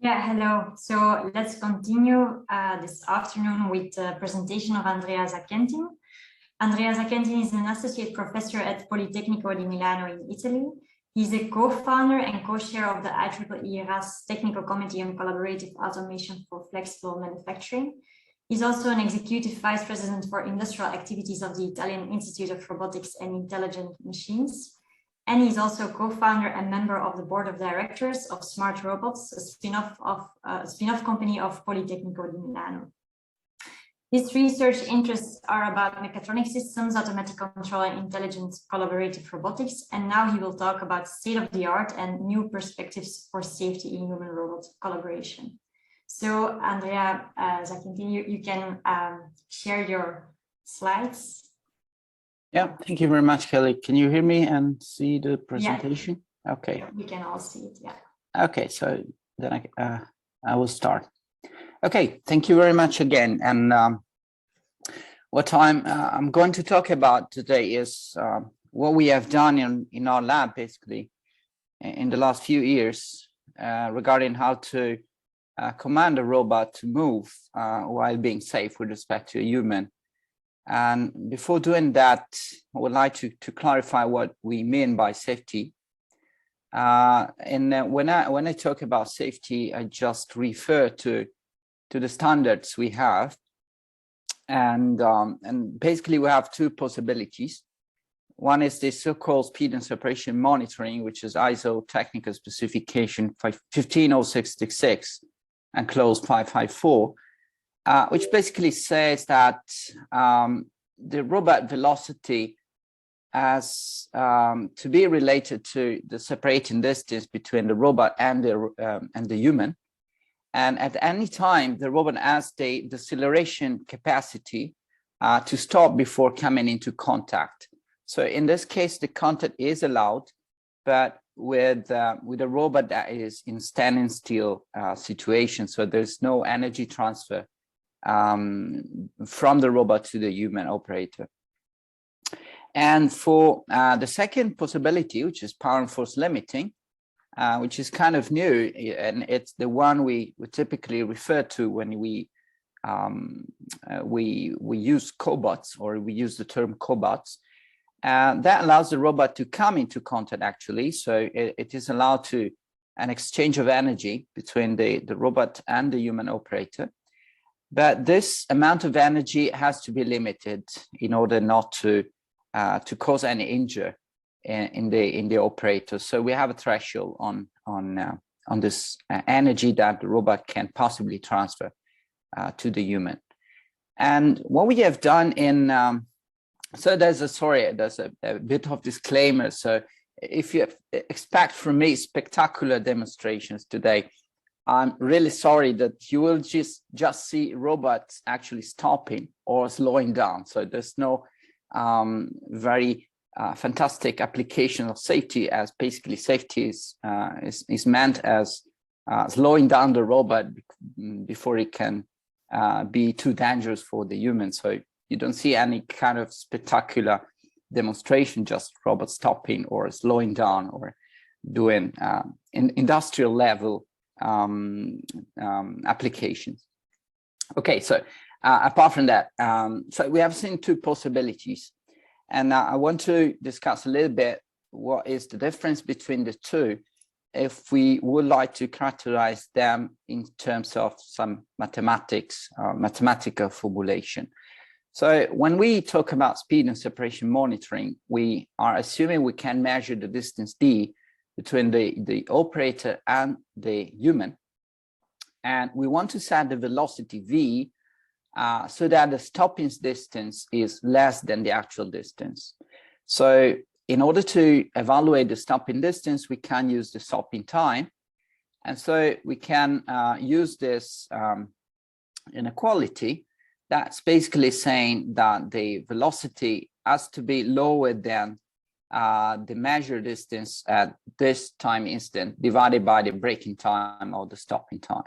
Yeah, hello. So let's continue this afternoon with the presentation of Andrea Zanchettin. Andrea Zanchettin is an associate professor at Politecnico di Milano in Italy. He's a co-founder and co-chair of the IEEE ERAS Technical Committee on Collaborative Automation for Flexible Manufacturing. He's also an executive vice president for industrial activities of the Italian Institute of Robotics and Intelligent Machines. And he's also co-founder and member of the board of directors of Smart Robots, a spin-off company of Politecnico di Milano. His research interests are about mechatronic systems, automatic control, and intelligent collaborative robotics. And now he will talk about state-of-the-art and new perspectives for safety in human-robot collaboration. So, Andrea Zanchettin, you can share your slides. Yeah, thank you very much, Kelly. Can you hear me and see the presentation? Yeah. Okay. We can all see it, yeah. Okay, so then I will start. Okay, thank you very much again. And what I'm going to talk about today is what we have done in our lab, basically, in the last few years regarding how to command a robot to move while being safe with respect to a human. And before doing that, I would like to clarify what we mean by safety. And when I talk about safety, I just refer to the standards we have. And basically, we have two possibilities. One is the so-called speed and separation monitoring, which is ISO technical specification 15066 and clause 554. Which basically says that the robot velocity has to be related to the separating distance between the robot and the human. And at any time, the robot has the deceleration capacity to stop before coming into contact. So in this case, the contact is allowed, but with a robot that is in standing still situation. So there's no energy transfer from the robot to the human operator. And for the second possibility, which is power and force limiting, which is kind of new, and it's the one we typically refer to when we use cobots, or we use the term cobots. That allows the robot to come into contact, actually. So it is allowed to an exchange of energy between the robot and the human operator. But this amount of energy has to be limited in order not to cause any injury in the operator. So we have a threshold on this energy that the robot can possibly transfer to the human. And what we have done so there's a bit of disclaimer. So if you expect from me spectacular demonstrations today, I'm really sorry that you will just see robots actually stopping or slowing down. So there's no very fantastic application of safety, as basically safety is meant as slowing down the robot before it can be too dangerous for the human. So you don't see any kind of spectacular demonstration, just robots stopping or slowing down or doing industrial level applications. Okay, so apart from that, so we have seen two possibilities, and I want to discuss a little bit what is the difference between the two if we would like to characterize them in terms of some mathematical formulation. So when we talk about speed and separation monitoring, we are assuming we can measure the distance d between the operator and the human. And we want to set the velocity v so that the stopping distance is less than the actual distance. So in order to evaluate the stopping distance, we can use the stopping time. And so we can use this inequality that's basically saying that the velocity has to be lower than the measured distance at this time instant divided by the braking time or the stopping time.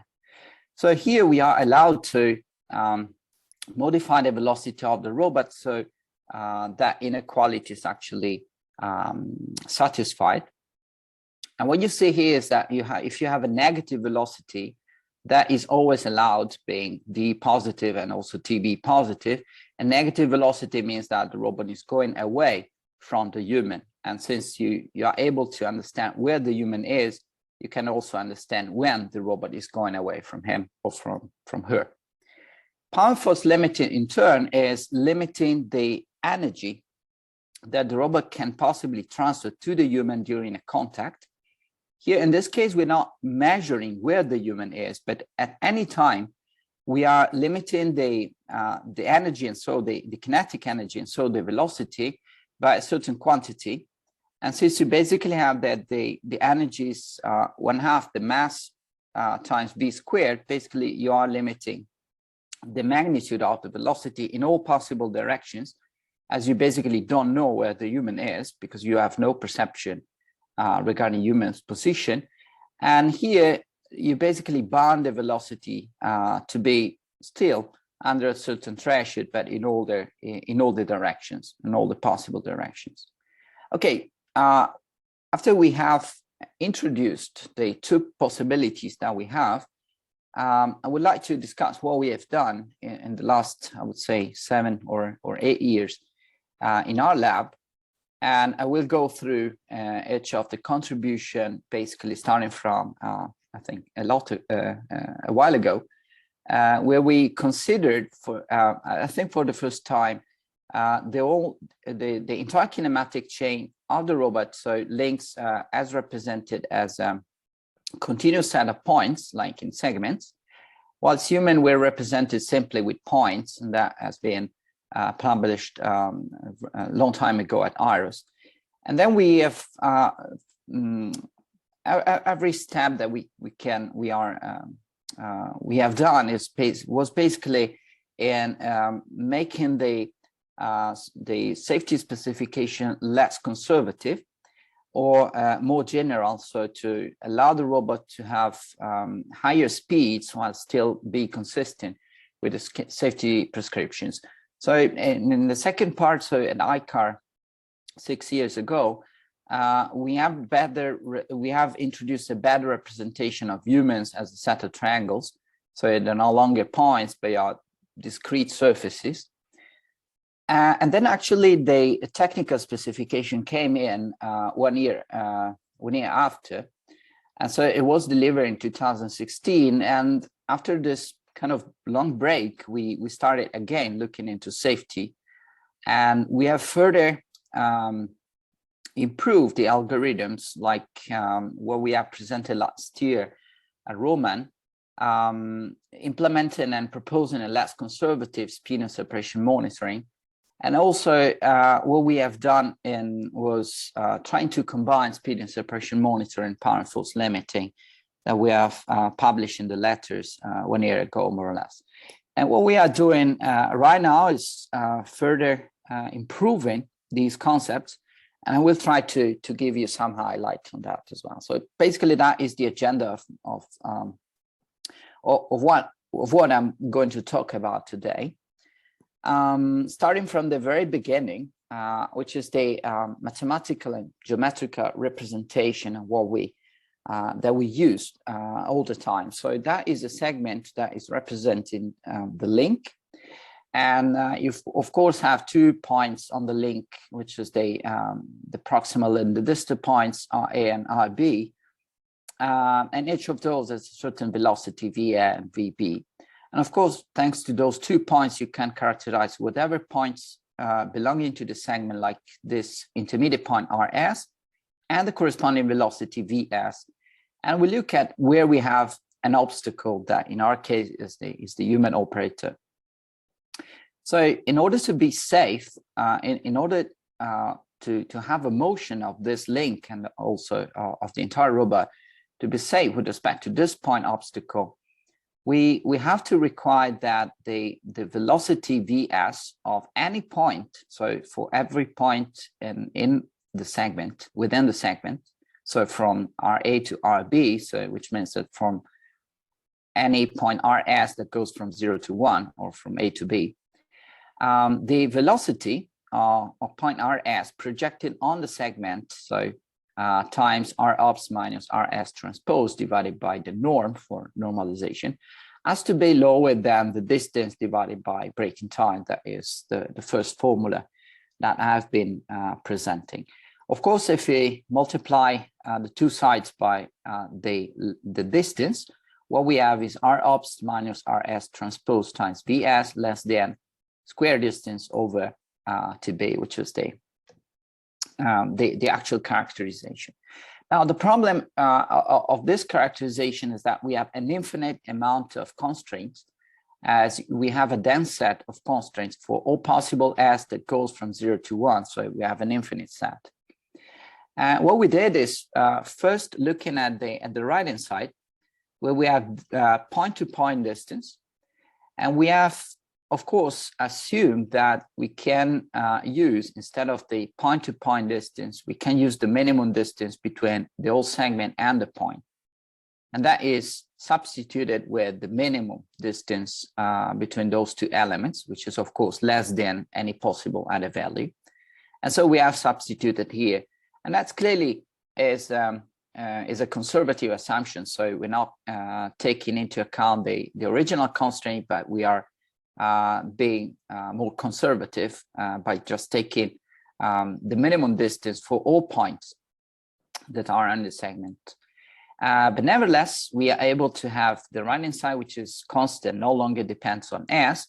So here we are allowed to modify the velocity of the robot so that inequality is actually satisfied. And what you see here is that if you have a negative velocity, that is always allowed, being D positive and also TB positive. And negative velocity means that the robot is going away from the human. And since you are able to understand where the human is, you can also understand when the robot is going away from him or from her. Power force limiting, in turn, is limiting the energy that the robot can possibly transfer to the human during a contact. Here, in this case, we're not measuring where the human is, but at any time, we are limiting the energy, and so the kinetic energy, and so the velocity by a certain quantity. And since you basically have that the energy is 1/2 the mass times b squared, basically you are limiting the magnitude of the velocity in all possible directions, as you basically don't know where the human is because you have no perception regarding human's position. And here you basically bound the velocity to be still under a certain threshold, but in all the directions, in all the possible directions. Okay, after we have introduced the two possibilities that we have, I would like to discuss what we have done in the last, I would say, 7 or 8 years in our lab. And I will go through each of the contribution, basically starting from, I think, a while ago, where we considered, I think for the first time, the entire kinematic chain of the robot, so links as represented as a continuous set of points, like in segments, whilst human were represented simply with points, and that has been published a long time ago at IROS. And then we have every step that we have done was basically in making the safety specification less conservative or more general, so to allow the robot to have higher speeds while still be consistent with the safety prescriptions. So in the second part, so at ICAR 6 years ago, we have introduced a better representation of humans as a set of triangles. So they're no longer points, but are discrete surfaces. And then actually the technical specification came in 1 year after. And so it was delivered in 2016. And after this kind of long break, we started again looking into safety. And we have further improved the algorithms, like what we have presented last year at Roman, implementing and proposing a less conservative speed and separation monitoring. And also what we have done was trying to combine speed and separation monitoring and power and force limiting that we have published in the letters 1 year ago, more or less. And what we are doing right now is further improving these concepts. And I will try to give you some highlight on that as well. So basically that is the agenda of what I'm going to talk about today. Starting from the very beginning, which is the mathematical and geometrical representation of what that we use all the time. So that is a segment that is representing the link. And you of course have 2 points on the link, which is the proximal and the distal points RA and RB. And each of those has a certain velocity VA and VB. And of course, thanks to those 2 points, you can characterize whatever points belonging to the segment, like this intermediate point RS and the corresponding velocity VS. And we look at where we have an obstacle that in our case is the human operator. So in order to be safe, in order to have a motion of this link and also of the entire robot to be safe with respect to this point obstacle, we have to require that the velocity Vs of any point, so for every point in the segment, within the segment, so from RA to RB, so which means that from any point RS that goes from 0 to 1 or from A to B, the velocity of point RS projected on the segment, so times R ops minus RS transpose divided by the norm for normalization has to be lower than the distance divided by breaking time. That is the first formula that I have been presenting. Of course, if we multiply the two sides by the distance, what we have is R ops minus RS transpose times VS less than square distance over TB, which is the actual characterization. Now, the problem of this characterization is that we have an infinite amount of constraints, as we have a dense set of constraints for all possible S that goes from 0 to 1. So we have an infinite set. What we did is first looking at the right-hand side, where we have point-to-point distance, and we have, of course, assumed that we can use, instead of the point-to-point distance, we can use the minimum distance between the whole segment and the point. And that is substituted with the minimum distance between those two elements, which is, of course, less than any possible other value. And so we have substituted here. And that's clearly is a conservative assumption. So we're not taking into account the original constraint, but we are being more conservative by just taking the minimum distance for all points that are on the segment. But nevertheless, we are able to have the right-hand side, which is constant, no longer depends on S,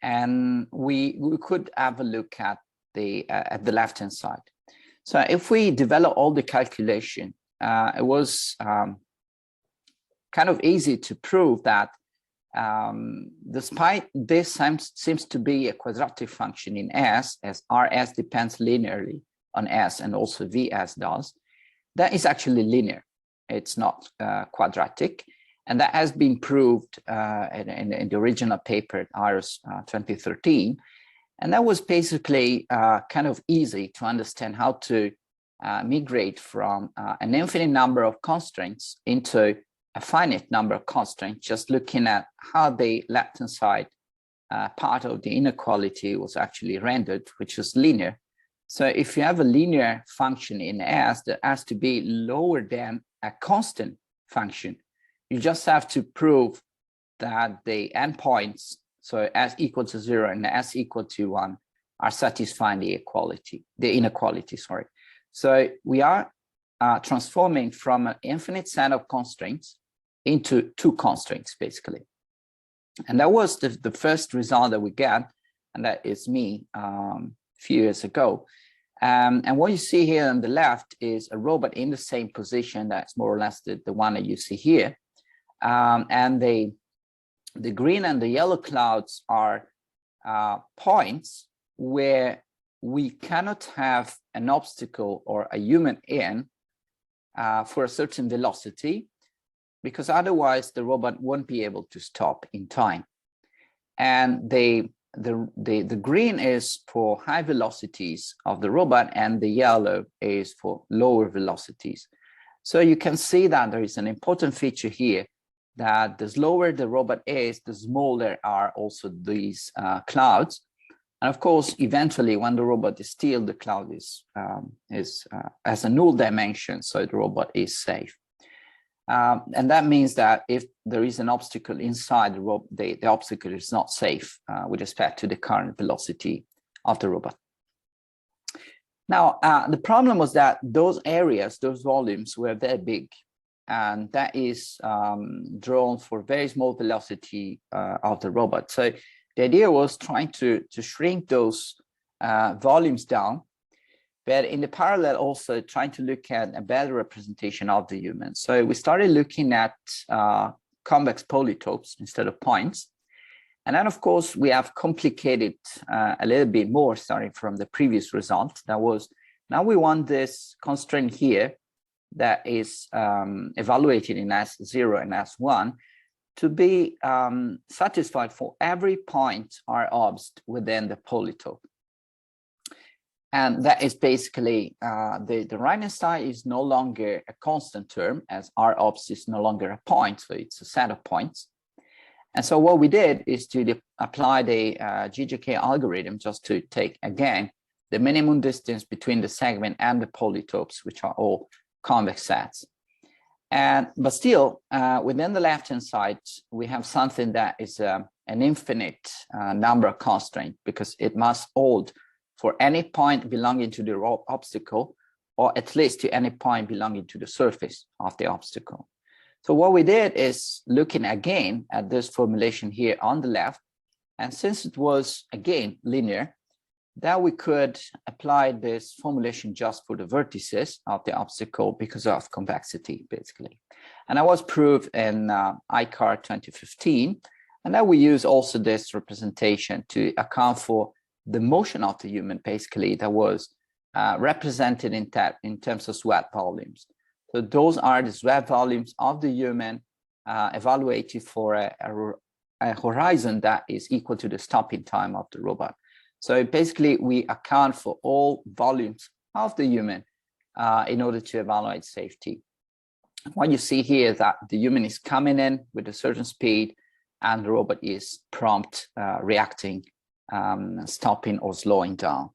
and we could have a look at the left-hand side. So if we develop all the calculation, it was kind of easy to prove that despite this seems to be a quadratic function in S, as RS depends linearly on S and also VS does, that is actually linear. It's not quadratic. And that has been proved in the original paper, IRIS 2013. And that was basically kind of easy to understand how to migrate from an infinite number of constraints into a finite number of constraints, just looking at how the left-hand side part of the inequality was actually rendered, which is linear. So if you have a linear function in S that has to be lower than a constant function, you just have to prove that the endpoints, so S equal to 0 and S equal to 1, are satisfying the inequality. So we are transforming from an infinite set of constraints into two constraints, basically. And that was the first result that we got, and that is me a few years ago. And what you see here on the left is a robot in the same position. That's more or less the one that you see here. And the green and the yellow clouds are points where we cannot have an obstacle or a human in for a certain velocity, because otherwise the robot won't be able to stop in time. And the green is for high velocities of the robot, and the yellow is for lower velocities. So you can see that there is an important feature here, that the slower the robot is, the smaller are also these clouds. And of course, eventually, when the robot is still, the cloud has a null dimension, so the robot is safe. And that means that if there is an obstacle inside the obstacle is not safe with respect to the current velocity of the robot. Now, the problem was that those areas, those volumes were very big, and that is drawn for very small velocity of the robot. So the idea was trying to shrink those volumes down, but in the parallel also trying to look at a better representation of the human. So we started looking at convex polytopes instead of points. And then, of course, we have complicated a little bit more starting from the previous result. That was, now we want this constraint here that is evaluated in S0 and S1 to be satisfied for every point R obst within the polytope. And that is basically the right-hand side is no longer a constant term, as R obst is no longer a point, so it's a set of points. And so what we did is to apply the GJK algorithm just to take, again, the minimum distance between the segment and the polytopes, which are all convex sets. But still, within the left-hand side, we have something that is an infinite number constraint, because it must hold for any point belonging to the obstacle, or at least to any point belonging to the surface of the obstacle. So what we did is looking again at this formulation here on the left, and since it was again linear, that we could apply this formulation just for the vertices of the obstacle because of convexity, basically. And that was proved in ICAR 2015. And that we use also this representation to account for the motion of the human, basically, that was represented in terms of sweat volumes. So those are the sweat volumes of the human evaluated for a horizon that is equal to the stopping time of the robot. So basically, we account for all volumes of the human in order to evaluate safety. What you see here is that the human is coming in with a certain speed, and the robot is prompt reacting, stopping or slowing down,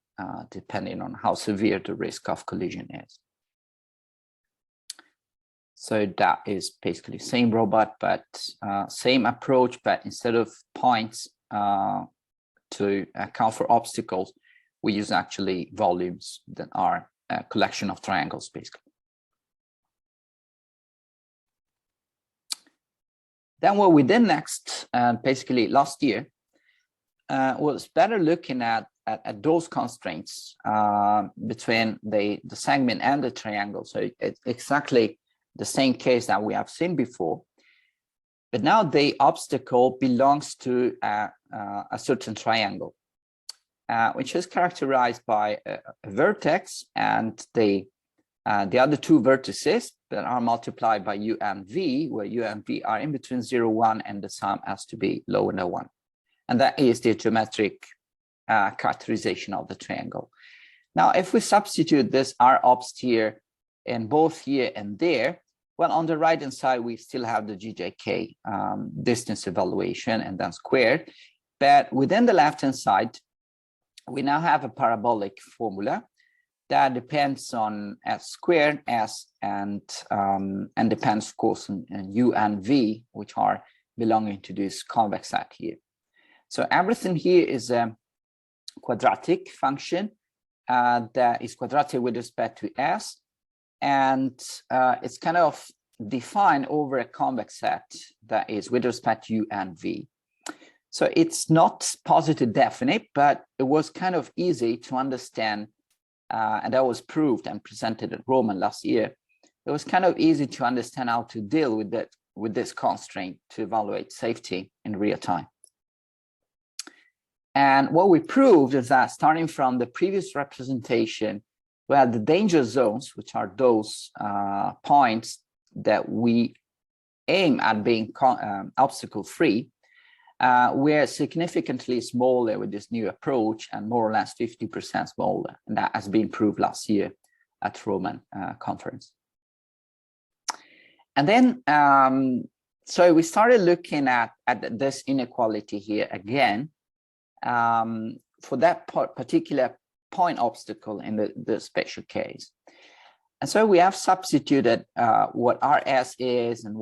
depending on how severe the risk of collision is. So that is basically same robot, but same approach, but instead of points to account for obstacles, we use actually volumes that are a collection of triangles, basically. Then what we did next, basically last year, was better looking at those constraints between the segment and the triangle. So it's exactly the same case that we have seen before. But now the obstacle belongs to a certain triangle, which is characterized by a vertex and the other two vertices that are multiplied by u and v, where u and v are in between 0, 1, and the sum has to be lower than 1. And that is the geometric characterization of the triangle. Now, if we substitute this r obst here in both here and there, well, on the right-hand side, we still have the GJK distance evaluation and then squared. But within the left-hand side, we now have a parabolic formula that depends on s squared, s, and depends, of course, on u and v, which are belonging to this convex set here. So everything here is a quadratic function that is quadratic with respect to s. And it's kind of defined over a convex set that is with respect to u and v. So it's not positive definite, but it was kind of easy to understand, and that was proved and presented at Roman last year. It was kind of easy to understand how to deal with this constraint to evaluate safety in real time. And what we proved is that starting from the previous representation, well, the danger zones, which are those points that we aim at being obstacle-free, were significantly smaller with this new approach, and more or less 50% smaller. And that has been proved last year at Roman conference. And then, so we started looking at this inequality here again for that particular point obstacle in the special case. And so we have substituted what RS is and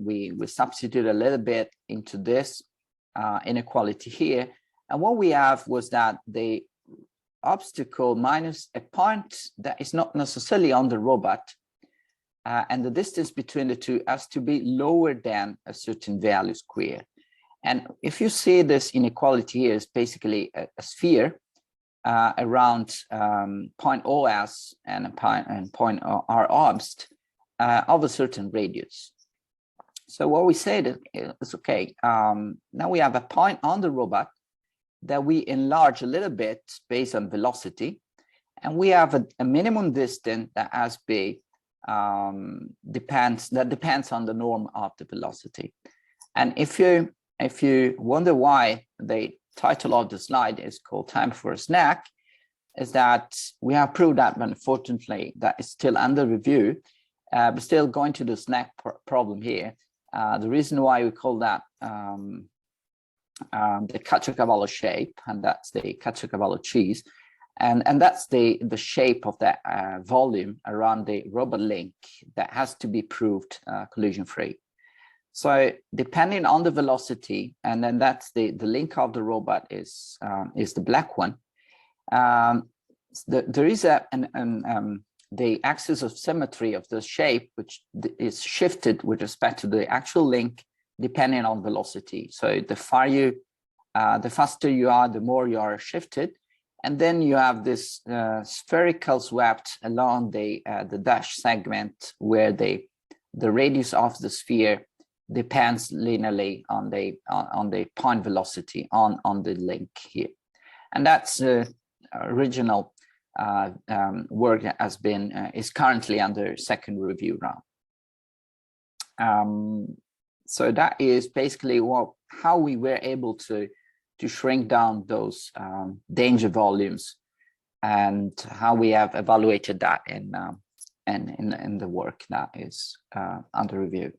we substitute a little bit into this inequality here. And what we have was that the obstacle minus a point that is not necessarily on the robot, and the distance between the two has to be lower than a certain value square. And if you see this inequality here is basically a sphere around point OS and point R obst of a certain radius. So what we said is okay, now we have a point on the robot that we enlarge a little bit based on velocity, and we have a minimum distance that has be depends on the norm of the velocity. And if you wonder why the title of the slide is called Time for a Snack, is that we have proved that, but unfortunately that is still under review, but still going to the snack problem here. The reason why we call that the Caciocavallo shape, and that's the Caciocavallo cheese, And that's the shape of that volume around the robot link that has to be proved collision-free. So depending on the velocity, and then that's the link of the robot is the black one. There is the axis of symmetry of the shape, which is shifted with respect to the actual link, depending on velocity. So the faster you are, the more you are shifted. And then you have this spherical swept along the dash segment where the radius of the sphere depends linearly on the point velocity on the link here. And that's original work that has been is currently under second review round. So that is basically how we were able to shrink down those danger volumes, and how we have evaluated that in the work that is under review.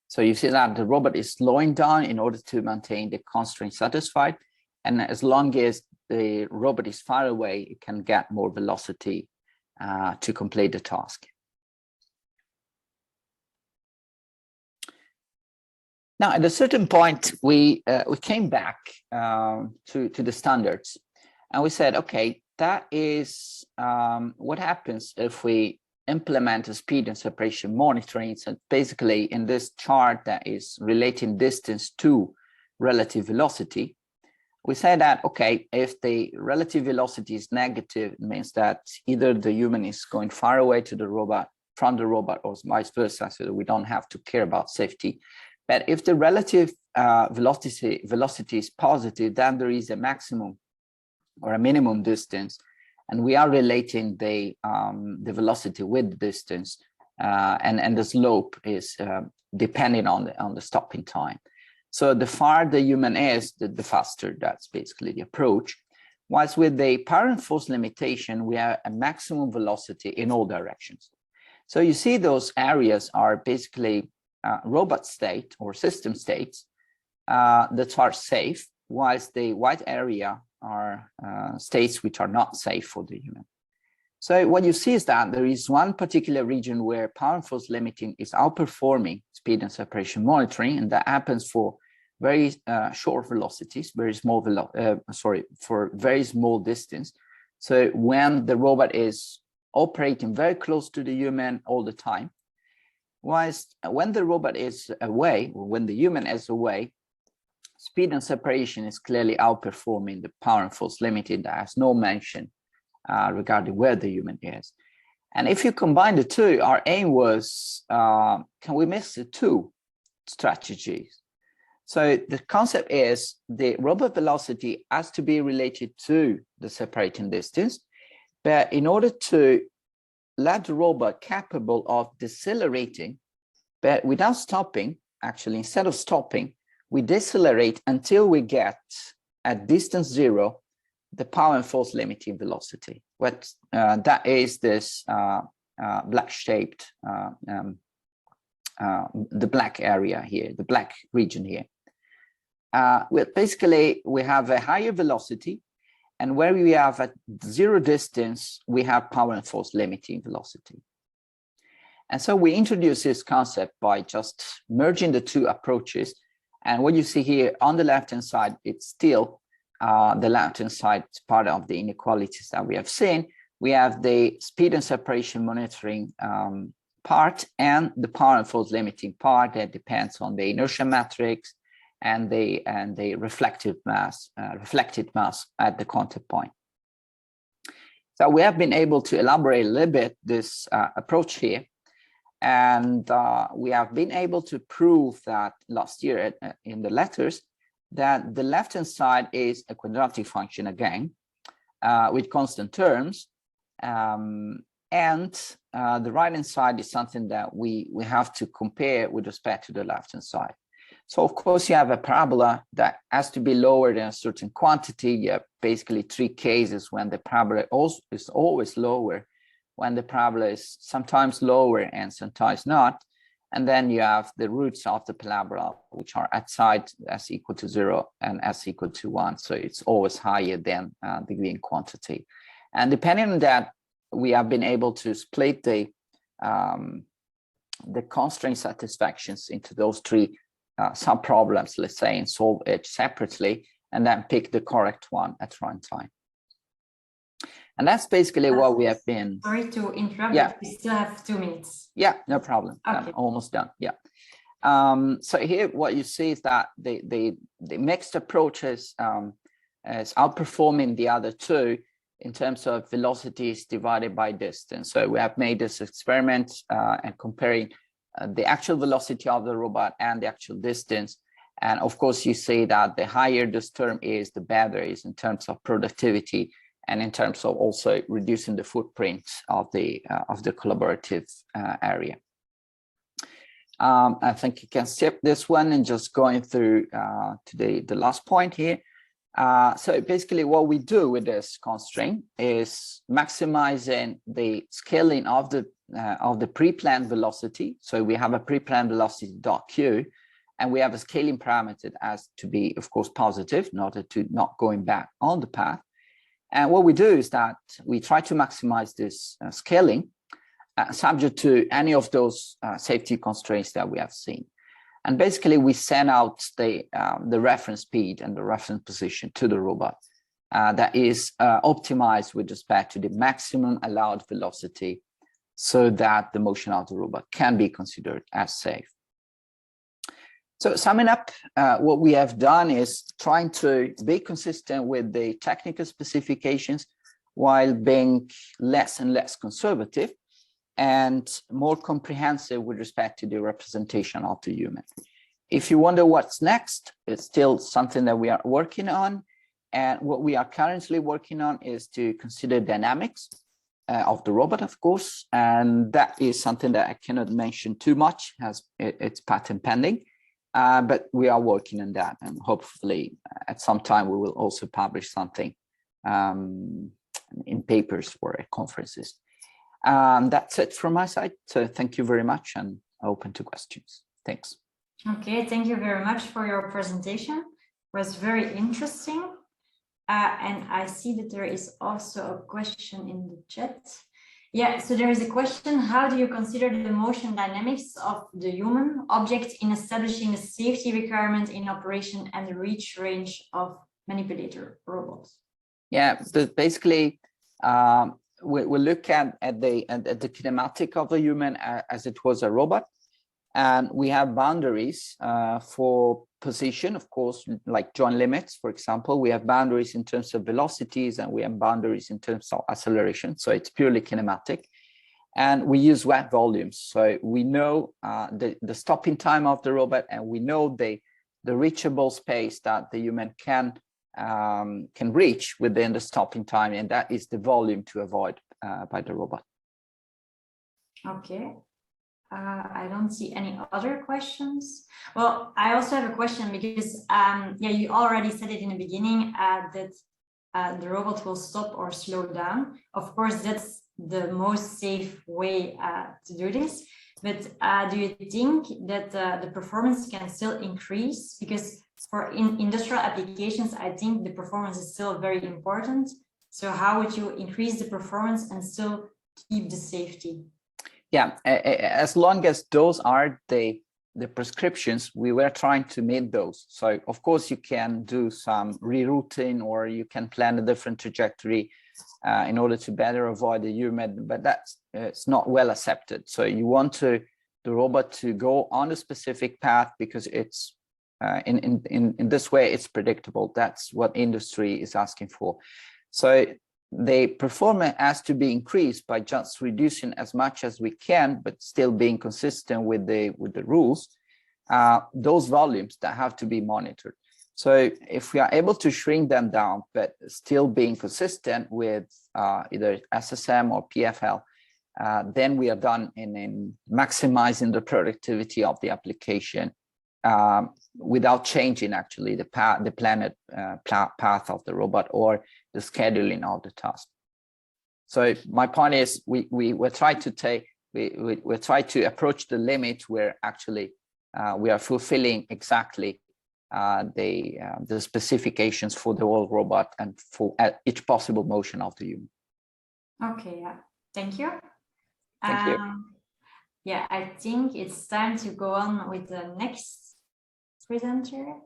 So you see that the robot is slowing down in order to maintain the constraint satisfied, and as long as the robot is far away, it can get more velocity to complete the task. Now, at a certain point, we came back to the standards, and we said, okay, that is what happens if we implement a speed and separation monitoring. So basically, in this chart that is relating distance to relative velocity, we say that, okay, if the relative velocity is negative, it means that either the human is going far away to the robot from the robot, or vice versa, so that we don't have to care about safety. But if the relative velocity is positive, then there is a maximum or a minimum distance, and we are relating the velocity with the distance, and the slope is depending on the stopping time. So the farther the human is, the faster. That's basically the approach. Whilst with the power and force limitation, we have a maximum velocity in all directions. So you see those areas are basically robot state or system states that are safe, whilst the white area are states which are not safe for the human. So what you see is that there is one particular region where power and force limiting is outperforming speed and separation monitoring, and that happens for very short velocities, for very small distance. So when the robot is operating very close to the human all the time, whilst when the robot is away, or when the human is away, speed and separation is clearly outperforming the power and force limiting that has no mention regarding where the human is. And if you combine the two, our aim was, can we mix the two strategies? So the concept is the robot velocity has to be related to the separating distance, but in order to let the robot capable of decelerating, but without stopping, actually, instead of stopping, we decelerate until we get at distance zero, the power and force limiting velocity. That is this black shaped, the black area here, the black region here. Basically, we have a higher velocity, and where we have at zero distance, we have power and force limiting velocity. And so we introduce this concept by just merging the two approaches. And what you see here on the left-hand side, it's still the left-hand side part of the inequalities that we have seen. We have the speed and separation monitoring part and the power and force limiting part that depends on the inertia matrix and the reflected mass at the contact point. So we have been able to elaborate a little bit this approach here. And we have been able to prove that last year in the letters that the left-hand side is a quadratic function again, with constant terms. And the right-hand side is something that we have to compare with respect to the left-hand side. So of course you have a parabola that has to be lower than a certain quantity. You have basically three cases when the parabola is always lower, when the parabola is sometimes lower and sometimes not. And then you have the roots of the parabola, which are at side s equal to 0 and s equal to 1. So it's always higher than the green quantity. And depending on that, we have been able to split the constraint satisfactions into those three sub-problems, let's say, and solve each separately, and then pick the correct one at runtime. And that's basically what we have been. Sorry to interrupt, yeah. But we still have 2 minutes. Yeah, no problem. Okay. I'm almost done. Yeah. So here, what you see is that the mixed approach is outperforming the other two in terms of velocities divided by distance. So we have made this experiment and comparing the actual velocity of the robot and the actual distance. And of course, you see that the higher this term is, the better it is in terms of productivity and in terms of also reducing the footprint of the collaborative area. I think you can skip this one and just going through to the last point here. So basically what we do with this constraint is maximizing the scaling of the pre-planned velocity. So we have a pre-planned velocity .q, and we have a scaling parameter as to be, of course, positive in order to not going back on the path. And what we do is that we try to maximize this scaling subject to any of those safety constraints that we have seen. And basically, we send out the reference speed and the reference position to the robot that is optimized with respect to the maximum allowed velocity so that the motion of the robot can be considered as safe. So summing up, what we have done is trying to be consistent with the technical specifications while being less and less conservative and more comprehensive with respect to the representation of the human. If you wonder what's next, it's still something that we are working on. And what we are currently working on is to consider dynamics of the robot, of course. And that is something that I cannot mention too much, as it's patent pending. But we are working on that, and hopefully at some time we will also publish something in papers or at conferences. That's it from my side. So thank you very much, and open to questions. Thanks. Okay, thank you very much for your presentation. It was very interesting. And I see that there is also a question in the chat. Yeah, so there is a question: how do you consider the motion dynamics of the human object in establishing the safety requirement in operation and the reach range of manipulator robots? Yeah, so basically, we look at the kinematic of the human as it was a robot, and we have boundaries for position, of course, like joint limits, for example. We have boundaries in terms of velocities, and we have boundaries in terms of acceleration. So it's purely kinematic. And we use wet volumes. So we know the stopping time of the robot, and we know the reachable space that the human can reach within the stopping time, and that is the volume to avoid by the robot. Okay. I don't see any other questions. Well, I also have a question because, yeah, you already said it in the beginning that the robot will stop or slow down. Of course, that's the most safe way to do this. But do you think that the performance can still increase? Because for industrial applications, I think the performance is still very important. So how would you increase the performance and still keep the safety? Yeah, as long as those are the prescriptions, we were trying to meet those. So of course you can do some rerouting, or you can plan a different trajectory in order to better avoid the human, but that's it's not well accepted. So you want the robot to go on a specific path because it's in this way it's predictable. That's what industry is asking for. So the performance has to be increased by just reducing as much as we can, but still being consistent with the rules. Those volumes that have to be monitored. So if we are able to shrink them down, but still being consistent with either SSM or PFL, then we are done in maximizing the productivity of the application without changing actually the planned path of the robot or the scheduling of the task. So my point is we will try to we try to approach the limit where actually we are fulfilling exactly the specifications for the whole robot and for each possible motion of the human. Okay, yeah, thank you. Thank you. Yeah, I think it's time to go on with the next presenter.